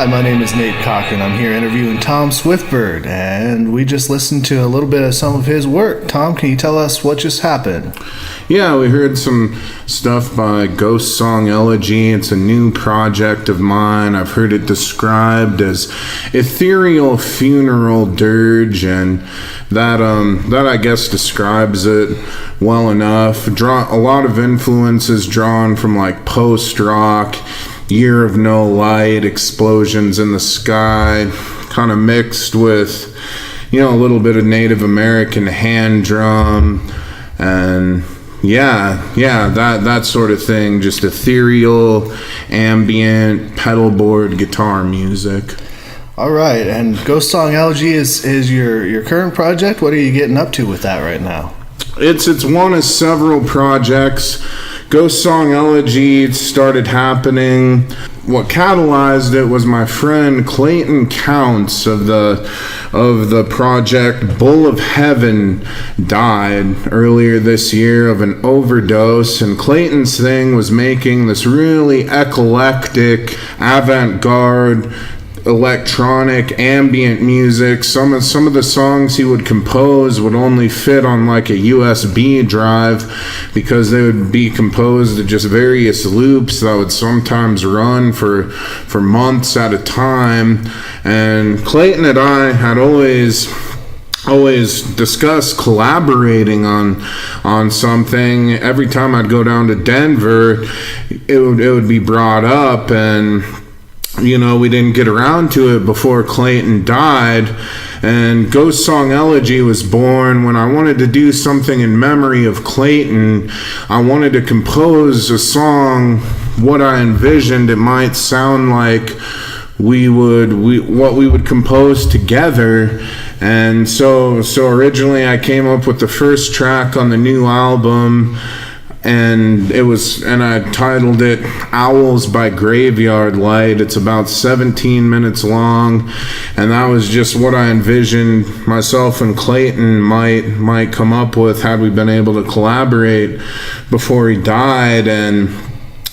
Hi, my name is Nate Cochran. I'm here interviewing Tom Swiftbird, and we just listened to a little bit of some of his work. Tom, can you tell us what just happened? Yeah, we heard some stuff by Ghost Song Elegy. It's a new project of mine. I've heard it described as ethereal funeral dirge, and that I guess describes it well enough. A lot of influences drawn from like post-rock, Year of No Light, Explosions in the Sky, kind of mixed with, a little bit of Native American hand drum, and that sort of thing. Just ethereal, ambient, pedal board guitar music. All right, and Ghost Song Elegy is your current project. What are you getting up to with that right now? It's one of several projects. Ghost Song Elegy started happening. What catalyzed it was my friend Clayton Counts of the project Bull of Heaven died earlier this year of an overdose, and Clayton's thing was making this really eclectic, avant-garde, electronic ambient music. Some of the songs he would compose would only fit on like a USB drive because they would be composed of just various loops that would sometimes run for months at a time. And Clayton and I had always discussed collaborating on something. Every time I'd go down to Denver, it would be brought up, and we didn't get around to it before Clayton died. And Ghost Song Elegy was born when I wanted to do something in memory of Clayton. I wanted to compose a song, what I envisioned it might sound like what we would compose together. And so originally I came up with the first track on the new album, and I titled it Owls by Graveyard Light. It's about 17 minutes long, and that was just what I envisioned myself and Clayton might come up with had we been able to collaborate before he died. And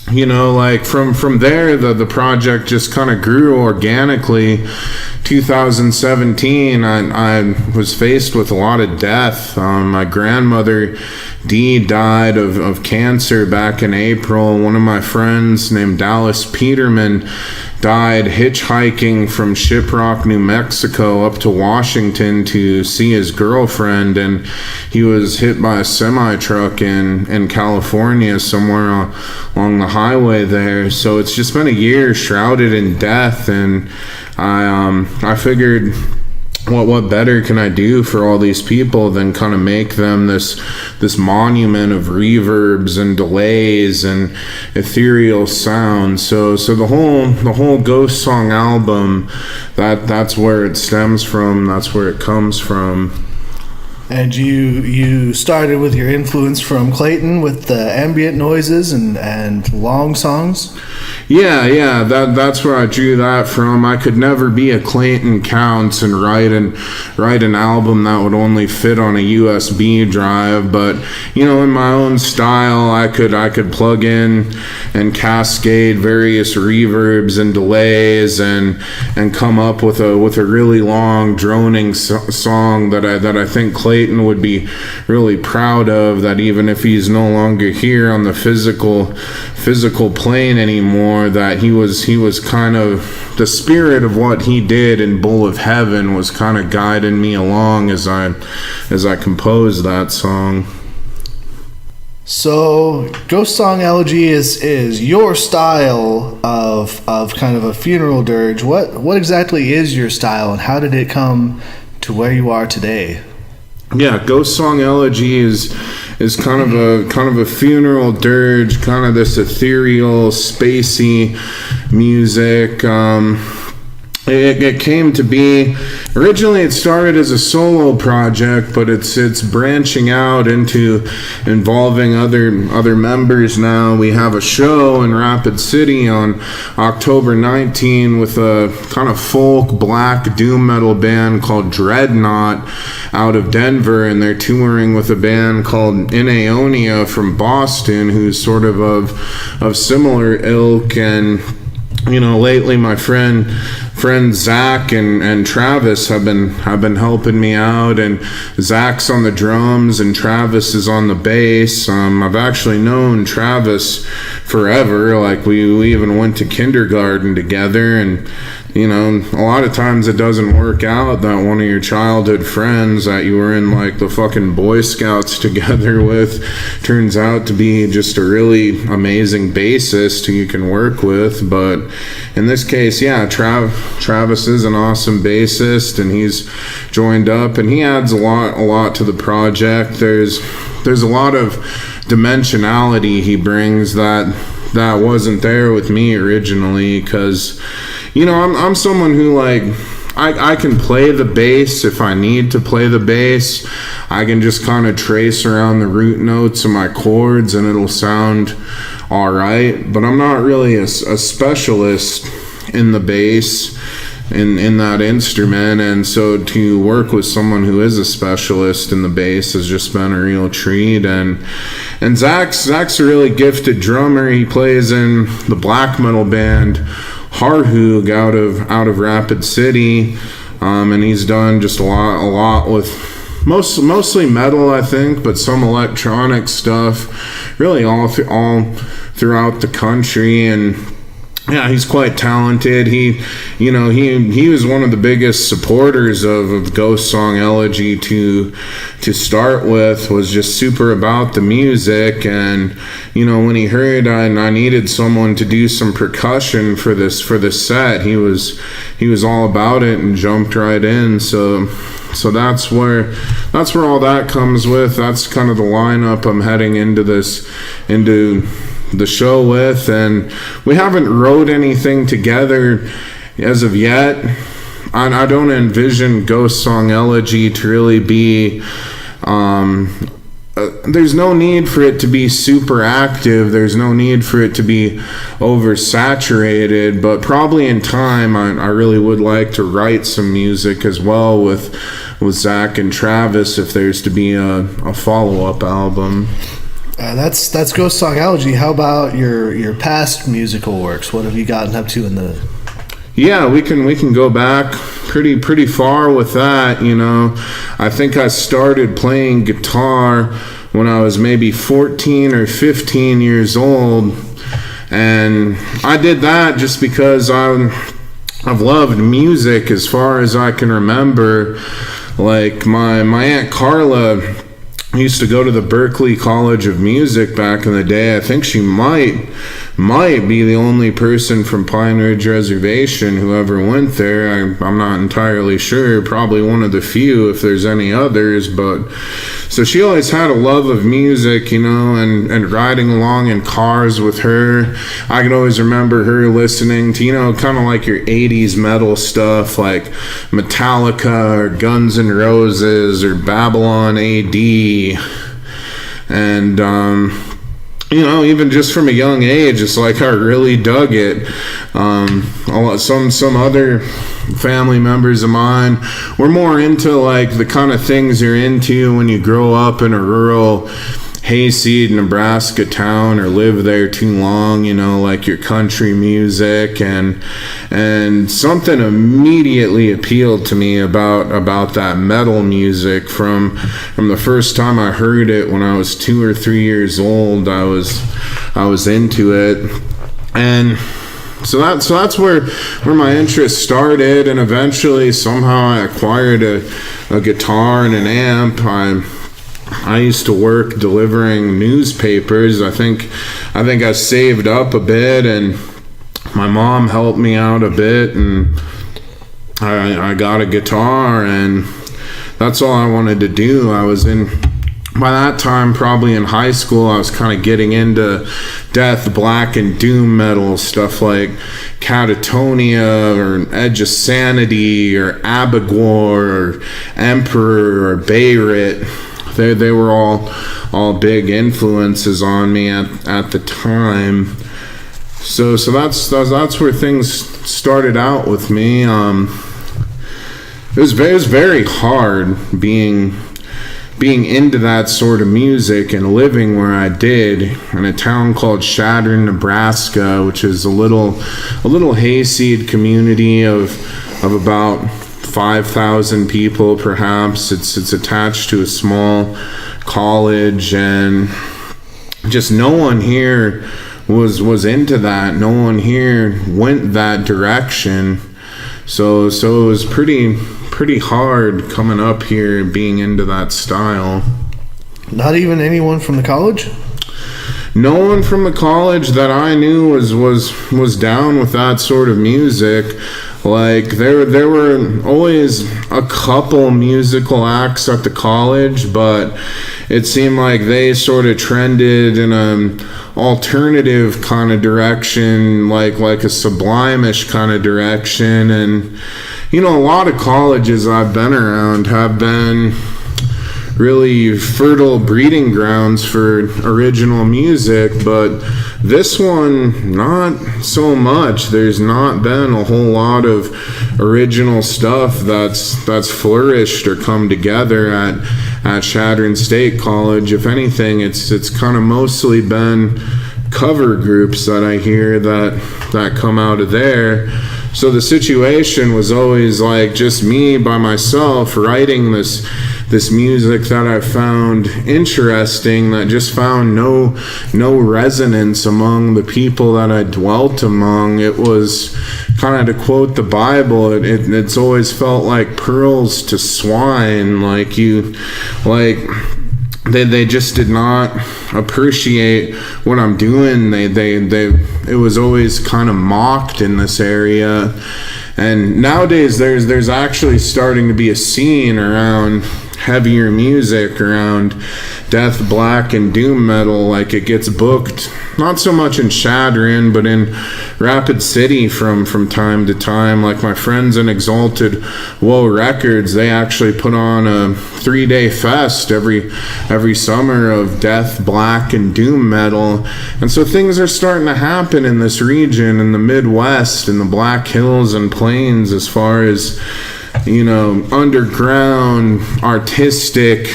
from there, the project just kind of grew organically. 2017, I was faced with a lot of death. My grandmother, Dee, died of cancer back in April. One of my friends named Dallas Peterman died hitchhiking from Shiprock, New Mexico up to Washington to see his girlfriend, and he was hit by a semi-truck in California somewhere along the highway there. So it's just been a year shrouded in death, and I figured, what better can I do for all these people than kind of make them this monument of reverbs and delays and ethereal sounds. So the whole Ghost Song album, that's where it stems from. That's where it comes from. And you started with your influence from Clayton with the ambient noises and long songs? Yeah, that's where I drew that from. I could never be a Clayton Counts and write an album that would only fit on a USB drive, but in my own style, I could plug in and cascade various reverbs and delays and come up with a really long droning song that I think Clayton would be really proud of, that even if he's no longer here on the physical plane anymore, that he was kind of the spirit of what he did in Bull of Heaven was kind of guiding me along as I composed that song. So Ghost Song Elegy is your style of kind of a funeral dirge. What exactly is your style, and how did it come to where you are today? Yeah, Ghost Song Elegy is kind of a funeral dirge, kind of this ethereal, spacey music. It came to be, originally it started as a solo project, but it's branching out into involving other members now. We have a show in Rapid City on October 19 with a kind of folk black doom metal band called Dreadnought out of Denver, and they're touring with a band called Inaonia from Boston, who's sort of similar ilk. And lately my friend Zach and Travis have been helping me out, and Zach's on the drums and Travis is on the bass. I've actually known Travis forever. Like we even went to kindergarten together, and a lot of times it doesn't work out that one of your childhood friends that you were in like the fucking Boy Scouts together with turns out to be just a really amazing bassist who you can work with. But in this case, yeah, Travis is an awesome bassist, and he's joined up, and he adds a lot to the project. There's a lot of dimensionality he brings that wasn't there with me originally, because I'm someone who, like, I can play the bass if I need to play the bass. I can just kind of trace around the root notes of my chords and it'll sound all right, but I'm not really a specialist in the bass, in that instrument. And so to work with someone who is a specialist in the bass has just been a real treat. And Zach's a really gifted drummer. He plays in the black metal band Harhoog out of Rapid City, and he's done just a lot with mostly metal, I think, but some electronic stuff, really all throughout the country. And yeah, he's quite talented. He was one of the biggest supporters of Ghost Song Elegy to start with, was just super about the music. And when he heard I needed someone to do some percussion for this set, he was all about it and jumped right in. So that's where all that comes with. That's kind of the lineup I'm heading into the show with, and we haven't wrote anything together as of yet. I don't envision Ghost Song Elegy to really be there's no need for it to be super active. There's no need for it to be oversaturated, but probably in time I really would like to write some music as well with Zach and Travis if there's to be a follow-up album. That's Ghost Song Elegy. How about your past musical works? What have you gotten up to in the... Yeah, we can go back pretty far with that. I think I started playing guitar when I was maybe 14 or 15 years old, and I did that just because I've loved music as far as I can remember. Like my Aunt Carla used to go to the Berklee College of Music back in the day. I think she might be the only person from Pine Ridge Reservation who ever went there. I'm not entirely sure. Probably one of the few if there's any others. But so she always had a love of music, and riding along in cars with her. I can always remember her listening to, kind of like your 80s metal stuff like Metallica or Guns N' Roses or Babylon AD. And even just from a young age, it's like I really dug it. Some other family members of mine were more into like the kind of things you're into when you grow up in a rural hayseed Nebraska town or live there too long, like your country music, and something immediately appealed to me about that metal music from the first time I heard it when I was 2 or 3 years old. I was into it, and so that's where my interest started, and eventually somehow I acquired a guitar and an amp. I used to work delivering newspapers. I think I saved up a bit, and my mom helped me out a bit, and I got a guitar, and that's all I wanted to do. By that time, probably in high school, I was kind of getting into death, black, and doom metal, stuff like Catatonia or Edge of Sanity or Abigor or Emperor or Bayrit. They were all big influences on me at the time. So that's where things started out with me. It was very hard being being into that sort of music and living where I did in a town called Chadron, Nebraska, which is a little hayseed community of about 5,000 people, perhaps. It's attached to a small college, and just no one here was into that. No one here went that direction. So it was pretty hard coming up here being into that style. Not even anyone from the college? No one from the college that I knew was down with that sort of music. Like there were always a couple musical acts at the college, but it seemed like they sort of trended in an alternative kind of direction, like a Sublime-ish kind of direction. And a lot of colleges I've been around have been really fertile breeding grounds for original music, but this one, not so much. There's not been a whole lot of original stuff that's flourished or come together at Chadron State College. If anything, it's kind of mostly been cover groups that I hear that come out of there. So the situation was always like just me by myself writing this music that I found interesting, that just found no resonance among the people that I dwelt among. It was kind of, to quote the Bible, it's always felt like pearls to swine. They just did not appreciate what I'm doing. It was always kind of mocked in this area. And nowadays there's actually starting to be a scene around heavier music, around death, black, and doom metal. Like, it gets booked not so much in Chadron, but in Rapid City from time to time. Like my friends in Exalted Woe Records, they actually put on a 3-day fest every summer of death, black, and doom metal. And so things are starting to happen in this region, in the Midwest, in the Black Hills and Plains, as far as underground artistic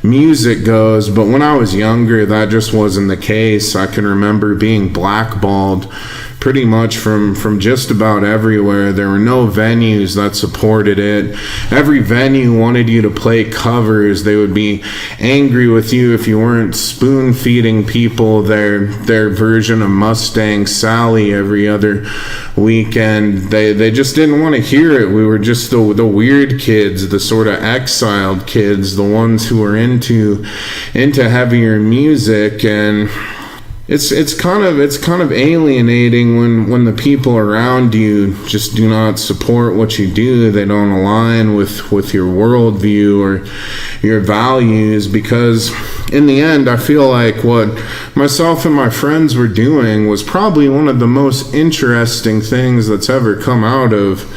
music goes. But when I was younger, that just wasn't the case. I can remember being blackballed pretty much from just about everywhere. There were no venues that supported it. Every venue wanted you to play covers. They would be angry with you if you weren't spoon feeding people their version of Mustang Sally every other weekend. They just didn't want to hear it. We were just the weird kids, the sort of exiled kids, the ones who were into heavier music. And it's kind of alienating when the people around you just do not support what you do. They don't align with your worldview or your values, because in the end, I feel like what myself and my friends were doing was probably one of the most interesting things that's ever come out of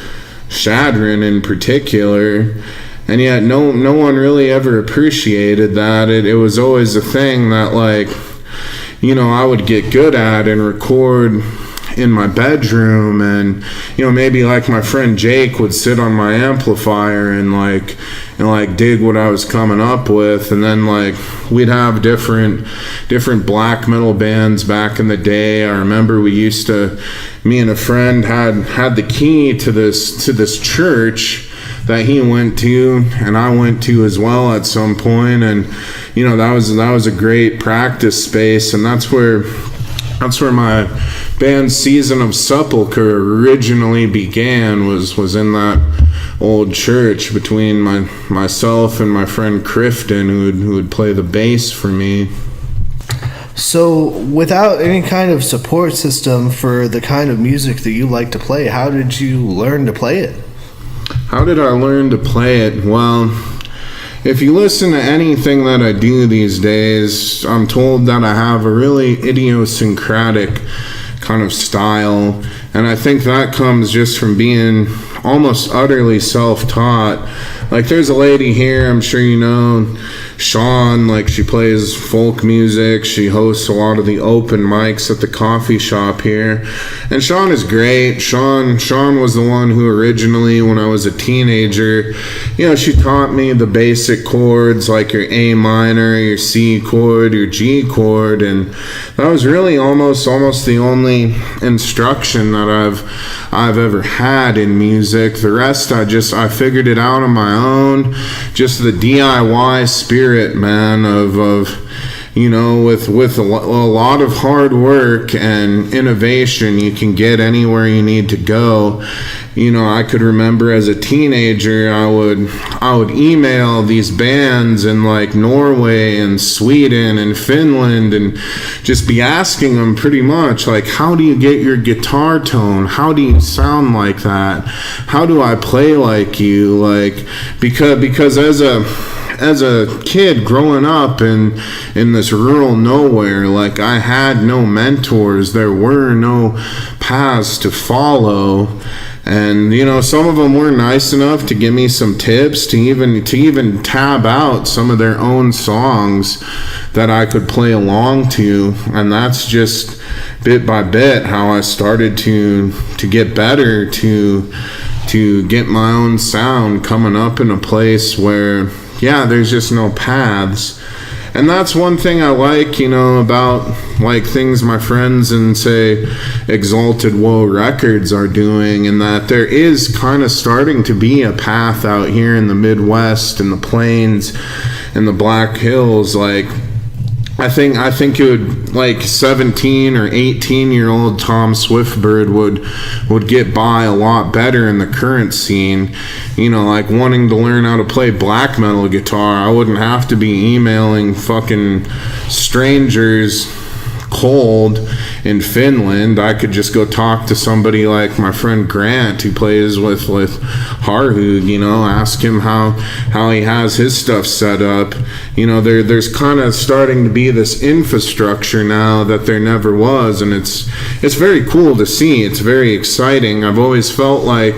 Chadron in particular. And yet no one really ever appreciated that. It was always a thing that, like, I would get good at and record in my bedroom, and maybe like my friend Jake would sit on my amplifier and dig what I was coming up with. And then we'd have different black metal bands back in the day. I remember me and a friend had the key to this church that he went to and I went to as well at some point. And that was a great practice space, and that's where my band Season of Sepulchre originally began, was in that old church between myself and my friend Crifton, who would play the bass for me. So without any kind of support system for the kind of music that you like to play, how did you learn to play it? How did I learn to play it? Well, if you listen to anything that I do these days, I'm told that I have a really idiosyncratic kind of style, and I think that comes just from being almost utterly self-taught. Like, there's a lady here, I'm sure you know, Sean, like, she plays folk music. She hosts a lot of the open mics at the coffee shop here. And Sean is great. Sean was the one who originally, when I was a teenager, she taught me the basic chords, like your A minor, your C chord, your G chord, and that was really almost the only instruction that I've ever had in music. The rest I figured it out on my own. Just the DIY spirit, man, of with a lot of hard work and innovation, you can get anywhere you need to go. I could remember as a teenager, I would email these bands in like Norway and Sweden and Finland and just be asking them pretty much like, how do you get your guitar tone? How do you sound like that? How do I play like you? Like, because as a kid growing up in this rural nowhere, like, I had no mentors. There were no paths to follow. And some of them were nice enough to give me some tips, to even tab out some of their own songs that I could play along to. And that's just bit by bit how I started to get better, to get my own sound, coming up in a place where there's just no paths. And that's one thing I like, about like things my friends in, say, Exalted Woe Records are doing, and that there is kind of starting to be a path out here in the Midwest and the Plains and the Black Hills. Like, I think it would, like, 17 or 18-year-old Tom Swiftbird would get by a lot better in the current scene. Like wanting to learn how to play black metal guitar, I wouldn't have to be emailing fucking strangers cold in Finland. I could just go talk to somebody like my friend Grant, who plays with Harhug, ask him how he has his stuff set up. There's kind of starting to be this infrastructure now that there never was, and it's very cool to see. It's very exciting. I've always felt like,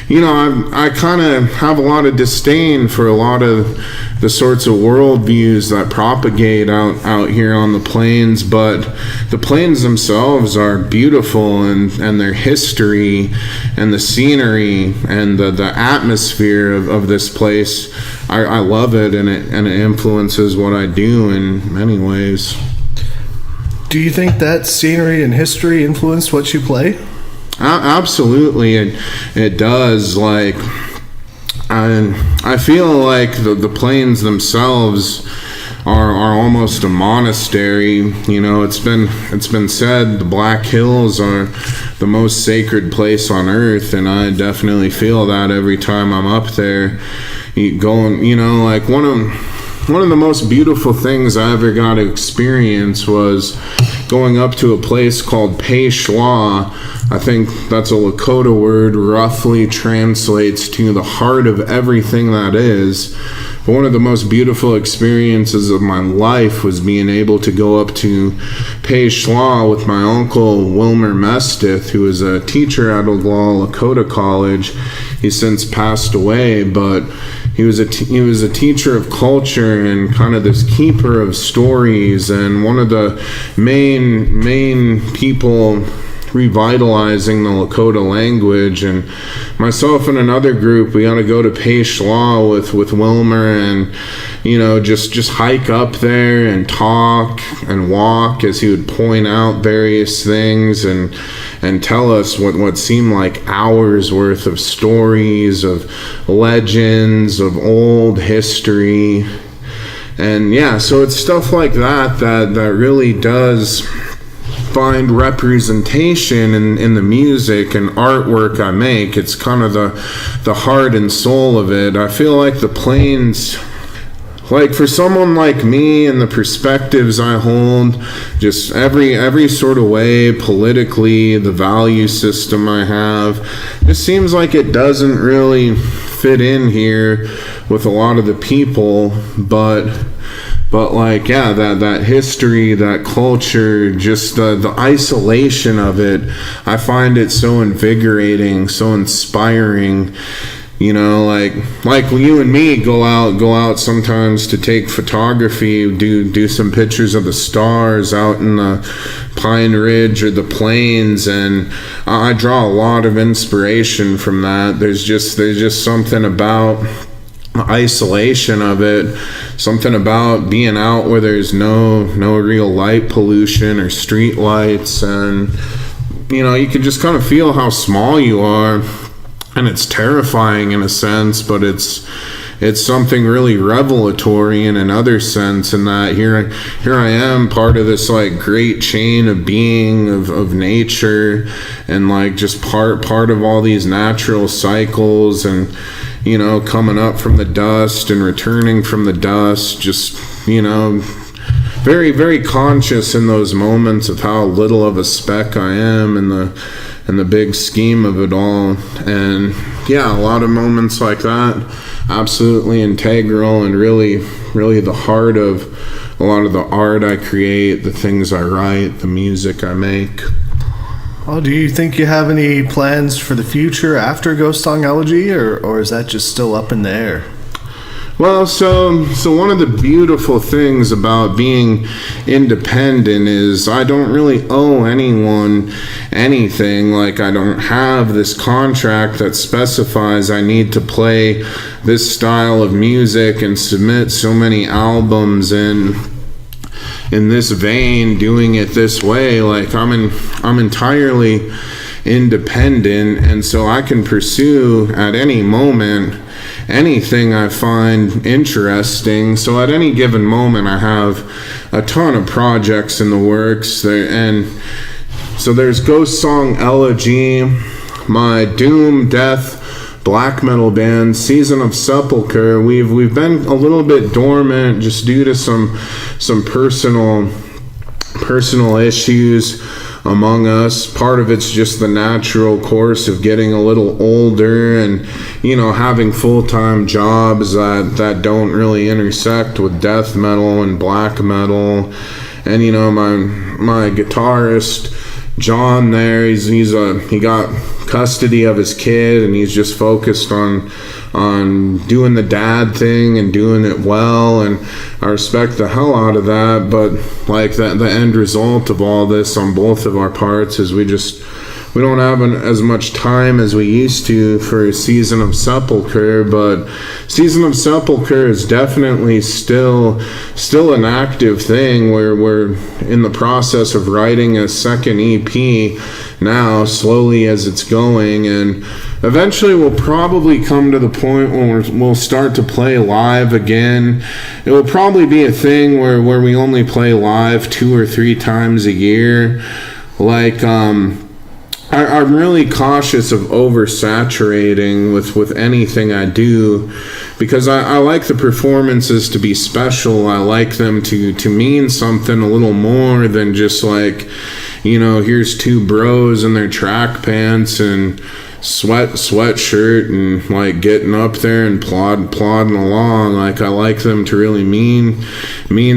I kind of have a lot of disdain for a lot of the sorts of worldviews that propagate out here on the plains, but the plains themselves are beautiful, and their history and the scenery and the atmosphere of this place, I love it, and it influences what I do in many ways. Do you think that scenery and history influenced what you play? Absolutely, it does. Like, I feel like the plains themselves are almost a monastery. It's been said the Black Hills are the most sacred place on earth, and I definitely feel that every time I'm up there. Like one of the most beautiful things I ever got to experience was going up to a place called Pei Schwa. I think that's a Lakota word, roughly translates to the heart of everything that is. But one of the most beautiful experiences of my life was being able to go up to Pei Schwa with my uncle Wilmer Mestith, who was a teacher at Oglala Lakota College. He's since passed away, but he was a teacher of culture and kind of this keeper of stories, and one of the main people revitalizing the Lakota language. And myself and another group, we got to go to Pei Schwa with Wilmer, and just hike up there and talk and walk as he would point out various things and tell us what seemed like hours worth of stories, of legends, of old history. And so it's stuff like that really does find representation in the music and artwork I make. It's kind of the heart and soul of it. I feel like the plains, like, for someone like me and the perspectives I hold, just every sort of way, politically, the value system I have, it seems like it doesn't really fit in here with a lot of the people, but like, that history, that culture, just the isolation of it, I find it so invigorating, so inspiring. You know, like you and me go out sometimes to take photography, do some pictures of the stars out in the Pine Ridge or the plains, and I draw a lot of inspiration from that. There's just something about the isolation of it, something about being out where there's no real light pollution or street lights, and you know, you can just kind of feel how small you are. And it's terrifying in a sense, but it's something really revelatory in another sense, in that here I am, part of this like great chain of being of nature, and like just part of all these natural cycles, and you know, coming up from the dust and returning from the dust, just, you know, very, very conscious in those moments of how little of a speck I am in the big scheme of it all. And yeah, a lot of moments like that, absolutely integral, and really, really the heart of a lot of the art I create, the things I write, the music I make. Well, do you think you have any plans for the future after Ghost Song Elegy, or is that just still up in the air? Well, so one of the beautiful things about being independent is I don't really owe anyone anything. Like, I don't have this contract that specifies I need to play this style of music and submit so many albums in this vein, doing it this way. Like, I'm entirely independent, and so I can pursue at any moment anything I find interesting. So at any given moment, I have a ton of projects in the works there, and so there's Ghost Song Elegy, my doom, death, black metal band, Season of Sepulchre. We've been a little bit dormant just due to some personal issues among us. Part of it's just the natural course of getting a little older, and you know, having full-time jobs that don't really intersect with death metal and black metal. And you know, my guitarist John there, he got custody of his kid, and he's just focused on doing the dad thing and doing it well, and I respect the hell out of that. But like that, the end result of all this on both of our parts is we don't have as much time as we used to for Season of Sepulchre. But Season of Sepulchre is definitely still an active thing, where we're in the process of writing a second EP now, slowly as it's going, and eventually we'll probably come to the point where we'll start to play live again. It will probably be a thing where we only play live 2 or 3 times a year. Like, I'm really cautious of oversaturating with anything I do, because I like the performances to be special. I like them to mean something a little more than just like, you know, here's 2 bros in their track pants and sweatshirt and like getting up there and plodding along. Like, I like them to really mean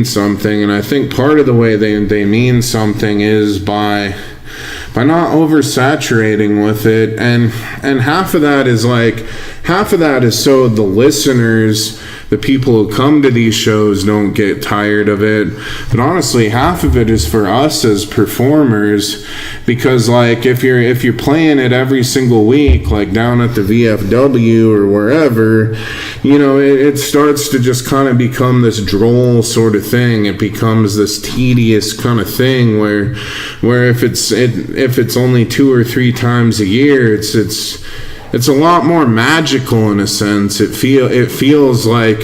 something, and I think part of the way they mean something is by not oversaturating with it, and half of that is so the listeners, the people who come to these shows, don't get tired of it. But honestly, half of it is for us as performers, because like if you're playing it every single week, like down at the VFW or wherever, you know, it starts to just kind of become this droll sort of thing. It becomes this tedious kind of thing where if it's only 2 or 3 times a year, it's a lot more magical in a sense. It feels like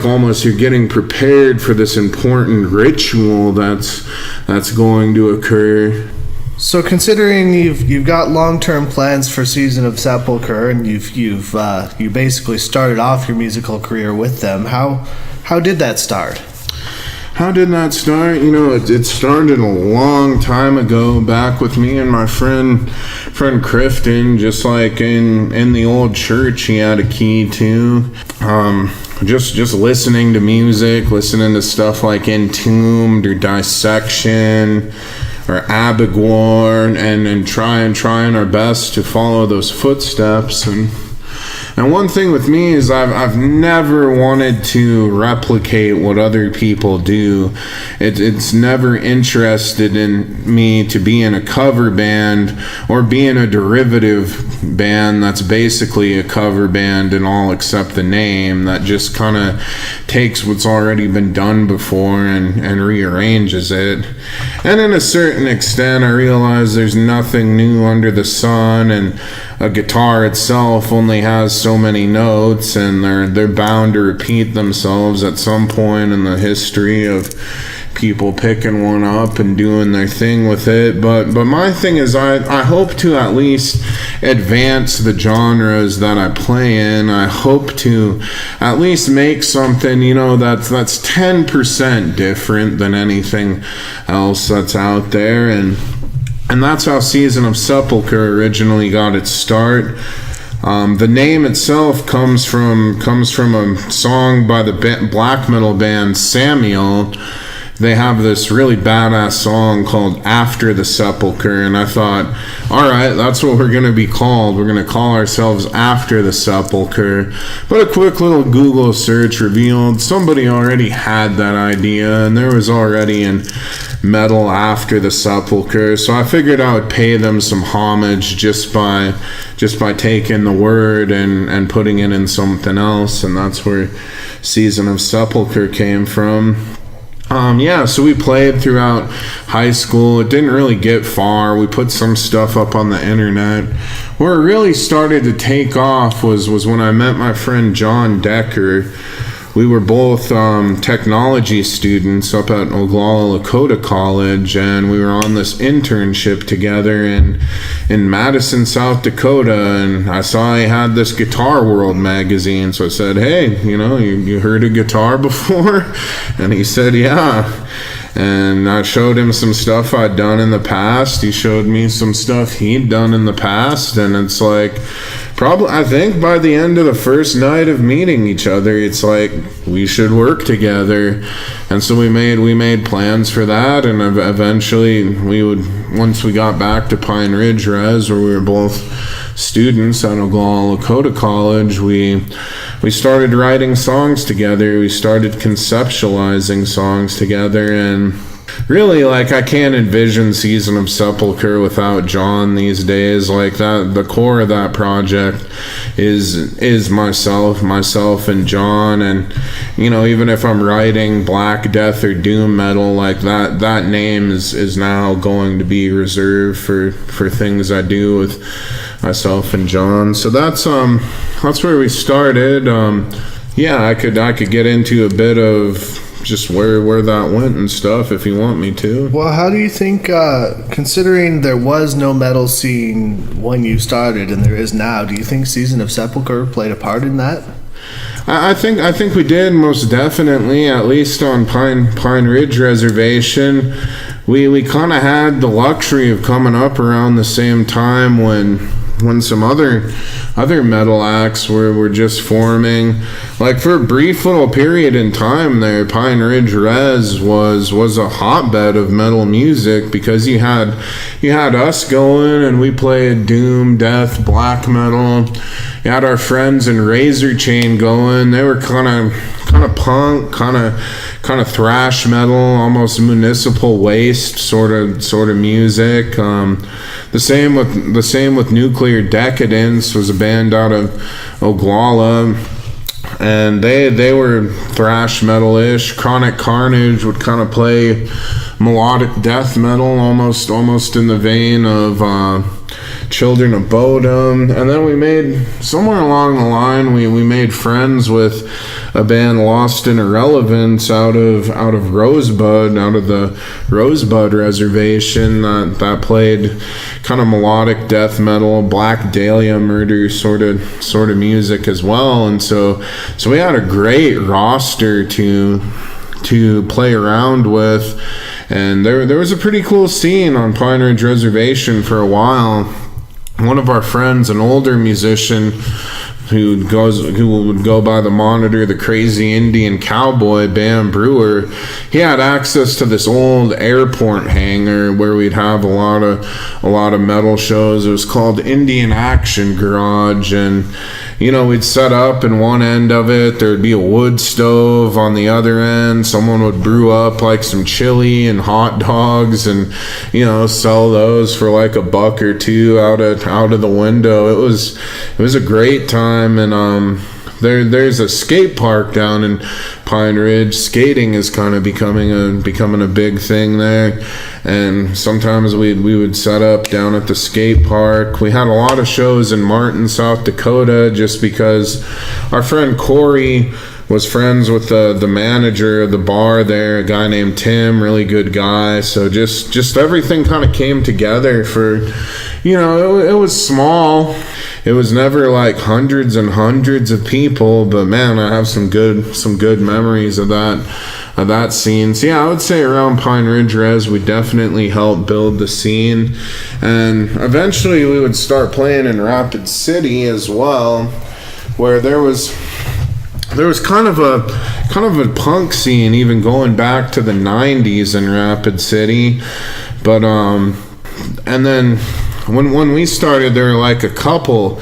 almost you're getting prepared for this important ritual that's going to occur. So, considering you've got long-term plans for Season of Sepulchre, and you basically started off your musical career with them, how did that start? How did that start? You know, it started a long time ago, back with me and my friend Crifton, just like in the old church he had a key to. Just listening to music, listening to stuff like Entombed or Dissection or Abigwar, and trying our best to follow those footsteps. And And one thing with me is I've never wanted to replicate what other people do. It's never interested in me to be in a cover band or be in a derivative band that's basically a cover band and all except the name, that just kind of takes what's already been done before and rearranges it. And in a certain extent, I realize there's nothing new under the sun, and a guitar itself only has so many notes, and they're bound to repeat themselves at some point in the history of people picking one up and doing their thing with it. But my thing is, I hope to at least advance the genres that I play in. I hope to at least make something, that's 10% different than anything else that's out there, and that's how Season of Sepulchre originally got its start. The name itself comes from a song by the black metal band Samuel. They have this really badass song called After the Sepulchre, and I thought, all right, that's what we're going to be called. We're going to call ourselves After the Sepulchre. But a quick little Google search revealed somebody already had that idea, and there was already an metal After the Sepulchre. So I figured I would pay them some homage just by taking the word and putting it in something else, and that's where Season of Sepulchre came from. So we played throughout high school. It didn't really get far. We put some stuff up on the internet. Where it really started to take off was when I met my friend John Decker. We were both technology students up at Oglala Lakota College, and we were on this internship together in Madison, South Dakota, and I saw he had this Guitar World magazine, so I said, hey, you heard of guitar before? And he said, yeah. And I showed him some stuff I'd done in the past. He showed me some stuff he'd done in the past, and it's like, I think by the end of the first night of meeting each other, it's like, we should work together. And so we made plans for that, and eventually once we got back to Pine Ridge Res, where we were both students at Oglala Lakota College, we started writing songs together. We started conceptualizing songs together, and really, I can't envision Season of Sepulchre without John these days. The core of that project is myself and John, and even if I'm writing black death or doom metal, that name is now going to be reserved for things I do with myself and John. So that's where we started. I could get into a bit of just where that went and stuff if you want me to. Well, how do you think, considering there was no metal scene when you started and there is now, do you think Season of Sepulchre played a part in that? I think we did, most definitely. At least on Pine Ridge Reservation, we kind of had the luxury of coming up around the same time when some other metal acts were just forming. For a brief little period in time there, Pine Ridge Res was a hotbed of metal music, because you had us going, and we played doom, death, black metal. You had our friends in Razor Chain going. They were kind of punk, kind of thrash metal, almost municipal waste sort of music. The same with Nuclear Decadence, was a band out of Oglala, and they were thrash metal-ish. Chronic Carnage would kind of play melodic death metal, almost in the vein of Children of Bodom. And then somewhere along the line, we made friends with a band, Lost in Irrelevance, out of Rosebud, out of the Rosebud Reservation, that played kind of melodic death metal, Black Dahlia Murder sort of music as well. And so we had a great roster to play around with, and there was a pretty cool scene on Pine Ridge Reservation for a while. One of our friends, an older musician who would go by the monitor The Crazy Indian Cowboy, Bam Brewer, he had access to this old airport hangar where we'd have a lot of metal shows. It was called Indian Action Garage, and we'd set up in one end of it, there'd be a wood stove on the other end. Someone would brew up like some chili and hot dogs and, sell those for like $1 or $2 out of the window. It was a great time. And there's a skate park down in Pine Ridge. Skating is kind of becoming a big thing there, and sometimes we would set up down at the skate park. We had a lot of shows in Martin, South Dakota, just because our friend Corey was friends with the manager of the bar there, a guy named Tim, really good guy. So just everything kind of came together for, it was small. It was never like hundreds and hundreds of people, but man, I have some good memories of that scene. So yeah, I would say around Pine Ridge Res, we definitely helped build the scene, and eventually we would start playing in Rapid City as well, where there was kind of a punk scene even going back to the 90s in Rapid City. But and then when we started, there were like a couple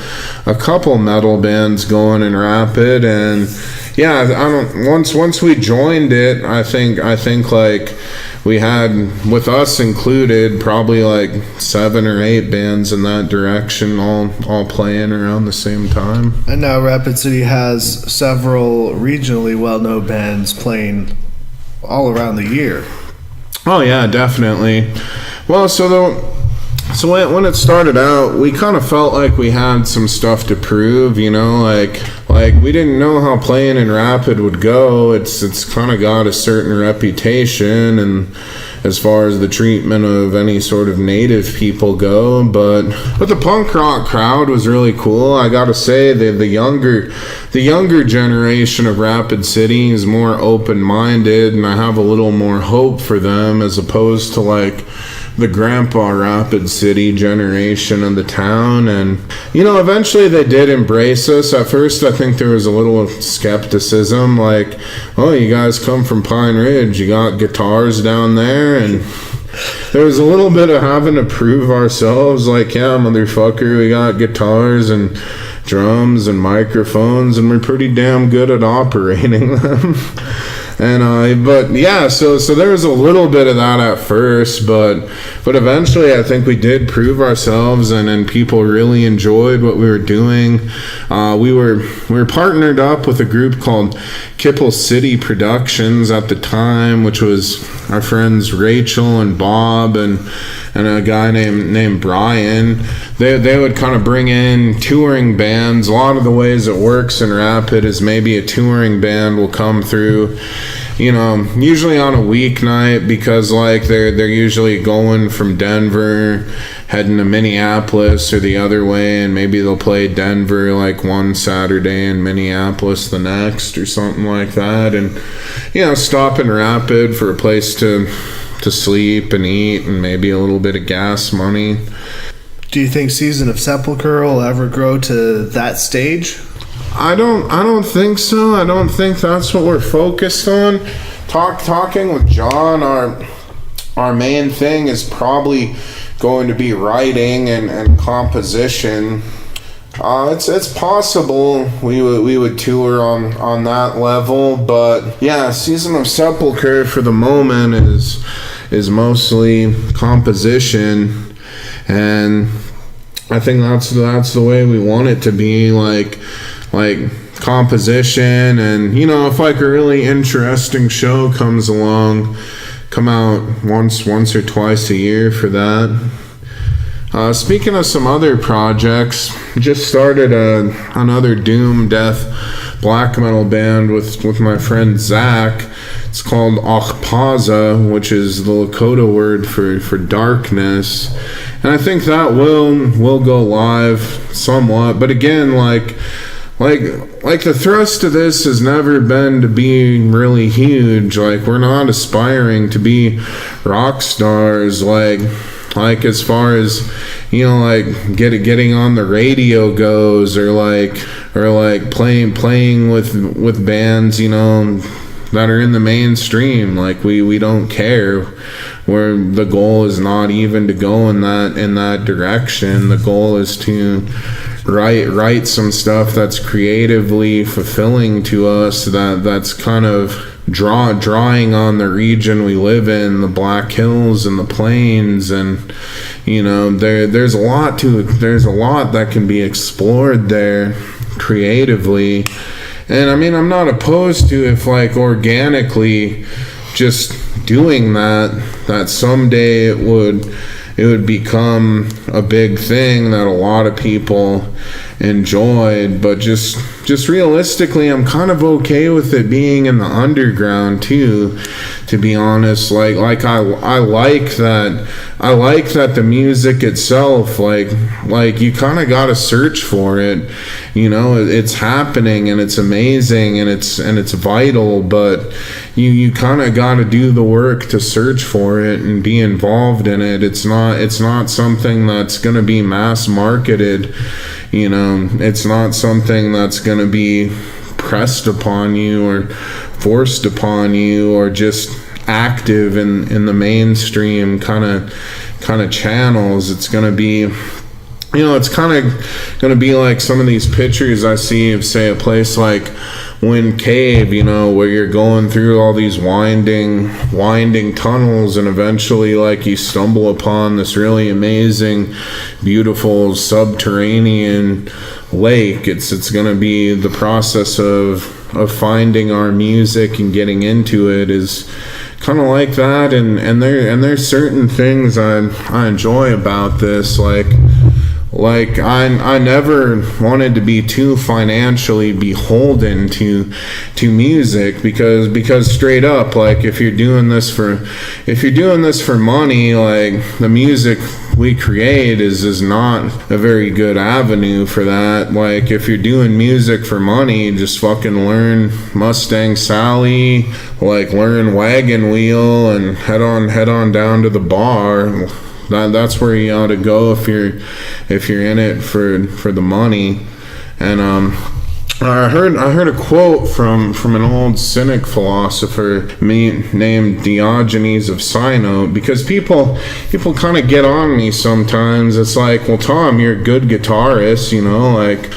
metal bands going in Rapid, and yeah, once we joined it, I think like we had, with us included, probably like 7 or 8 bands in that direction, all playing around the same time. And now Rapid City has several regionally well-known bands playing all around the year. Oh yeah, definitely. Well, so when it started out, we kind of felt like we had some stuff to prove, like we didn't know how playing in Rapid would go. It's kind of got a certain reputation, and as far as the treatment of any sort of native people go, but the punk rock crowd was really cool. I gotta say, the younger generation of Rapid City is more open-minded, and I have a little more hope for them as opposed to like the grandpa Rapid City generation of the town. And eventually they did embrace us. At first I think there was a little skepticism, like, oh, you guys come from Pine Ridge, you got guitars down there, and there was a little bit of having to prove ourselves, like, yeah, motherfucker, we got guitars and drums and microphones, and we're pretty damn good at operating them. And but yeah, so there was a little bit of that at first, but eventually I think we did prove ourselves, and people really enjoyed what we were doing. We were partnered up with a group called Kipple City Productions at the time, which was our friends Rachel and Bob and a guy named Brian. They would kind of bring in touring bands. A lot of the ways it works in Rapid is maybe a touring band will come through, usually on a weeknight, because like they're usually going from Denver heading to Minneapolis or the other way, and maybe they'll play Denver like one Saturday and Minneapolis the next or something like that, and stop in Rapid for a place to sleep and eat and maybe a little bit of gas money. Do you think Season of Sepulchre will ever grow to that stage? I don't think so. I don't think that's what we're focused on. Talking with John, our main thing is probably going to be writing and composition. It's possible we would tour on that level, but yeah, Season of Sepulchre for the moment is mostly composition, and I think that's the way we want it to be, like composition. And if like a really interesting show comes along, come out once or twice a year for that. Speaking of some other projects, just started another doom death black metal band with my friend Zach. It's called Ochpaza, which is the Lakota word for darkness, and I think that will go live somewhat. But again, like the thrust of this has never been to be really huge. Like, we're not aspiring to be rock stars, like as far as like getting on the radio goes, or like playing with bands that are in the mainstream. Like, we don't care. Where the goal is not even to go in that direction. The goal is to write some stuff that's creatively fulfilling to us, that's kind of drawing on the region we live in, the Black Hills and the Plains. And there's a lot that can be explored there creatively. And I mean, I'm not opposed to if like organically just doing that someday it would become a big thing that a lot of people enjoyed. But just realistically, I'm kind of okay with it being in the underground too, to be honest. Like I like that the music itself, like you kind of got to search for it. It's happening and it's amazing and it's vital, but you kind of got to do the work to search for it and be involved in it. It's not something that's going to be mass marketed. It's not something that's going to be pressed upon you or forced upon you or just active in the mainstream kind of channels. It's going to be, it's kind of going to be like some of these pictures I see of, say, a place like Wind Cave, where you're going through all these winding tunnels, and eventually like you stumble upon this really amazing, beautiful subterranean lake. It's going to be the process of finding our music and getting into it is kind of like that. And there's certain things I enjoy about this, like I never wanted to be too financially beholden to music, because straight up, like if you're doing this for money, like the music we create is not a very good avenue for that. Like if you're doing music for money, just fucking learn Mustang Sally, like learn Wagon Wheel, and head on down to the bar. That's where you ought to go if you're in it for the money. And I heard a quote from an old Cynic philosopher named Diogenes of Sinope, because people kind of get on me sometimes. It's like, well, Tom, you're a good guitarist,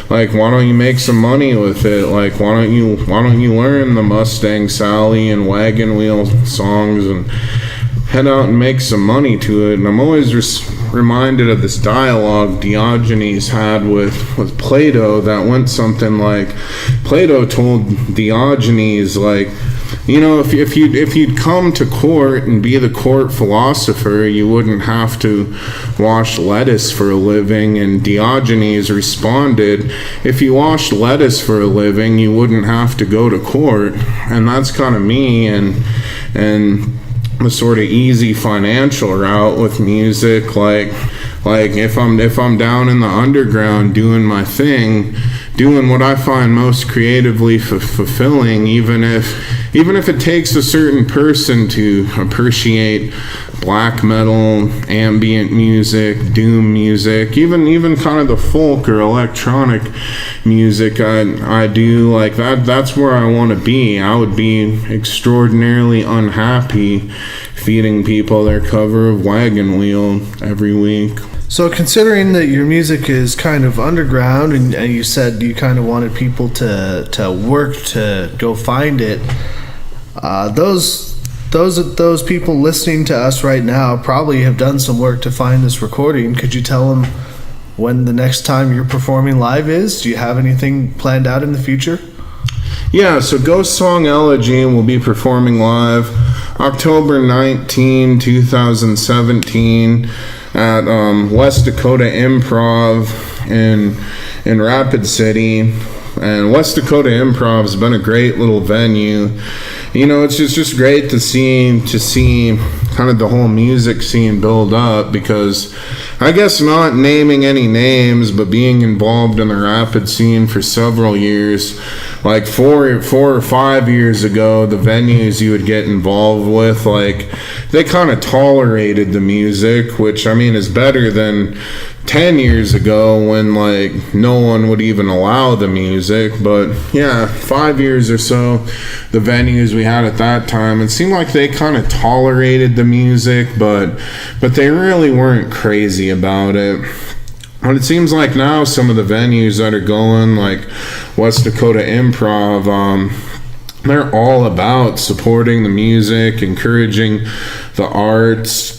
like why don't you make some money with it? Like why don't you learn the Mustang Sally and Wagon Wheel songs and head out and make some money to it? And I'm always reminded of this dialogue Diogenes had with Plato that went something like, Plato told Diogenes, like, if you'd come to court and be the court philosopher, you wouldn't have to wash lettuce for a living. And Diogenes responded, if you washed lettuce for a living, you wouldn't have to go to court. And that's kind of me and the sort of easy financial route with music. Like if I'm down in the underground doing my thing, doing what I find most creatively fulfilling, even if it takes a certain person to appreciate black metal, ambient music, doom music, even kind of the folk or electronic music I do, like that's where I want to be. I would be extraordinarily unhappy feeding people their cover of Wagon Wheel every week. So considering that your music is kind of underground, and you said you kind of wanted people to work to go find it, those people listening to us right now probably have done some work to find this recording. Could you tell them when the next time you're performing live is? Do you have anything planned out in the future? Yeah, so Ghost Song Elegy will be performing live October 19, 2017 at West Dakota Improv in Rapid City. And West Dakota Improv has been a great little venue. It's just great to see kind of the whole music scene build up, because I guess, not naming any names, but being involved in the Rapid scene for several years, like four or 5 years ago, the venues you would get involved with, like, they kind of tolerated the music, which, I mean, is better than 10 years ago when, like, no one would even allow the music. But yeah, 5 years or so, the venues we had at that time, it seemed like they kind of tolerated the music, but they really weren't crazy about it. But it seems like now some of the venues that are going, like West Dakota Improv, they're all about supporting the music, encouraging the arts,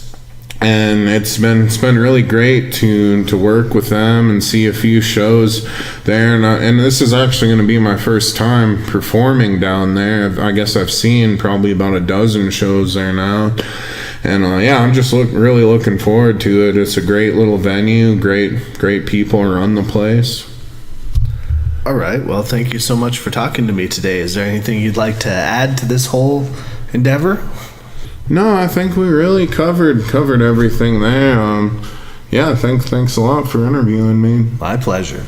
and it's been really great to work with them and see a few shows there. And this is actually going to be my first time performing down there. I guess I've seen probably about a dozen shows there now. And yeah, I'm just really looking forward to it. It's a great little venue, great people run the place. All right. Well, thank you so much for talking to me today. Is there anything you'd like to add to this whole endeavor? No, I think we really covered everything there. Yeah, thanks a lot for interviewing me. My pleasure.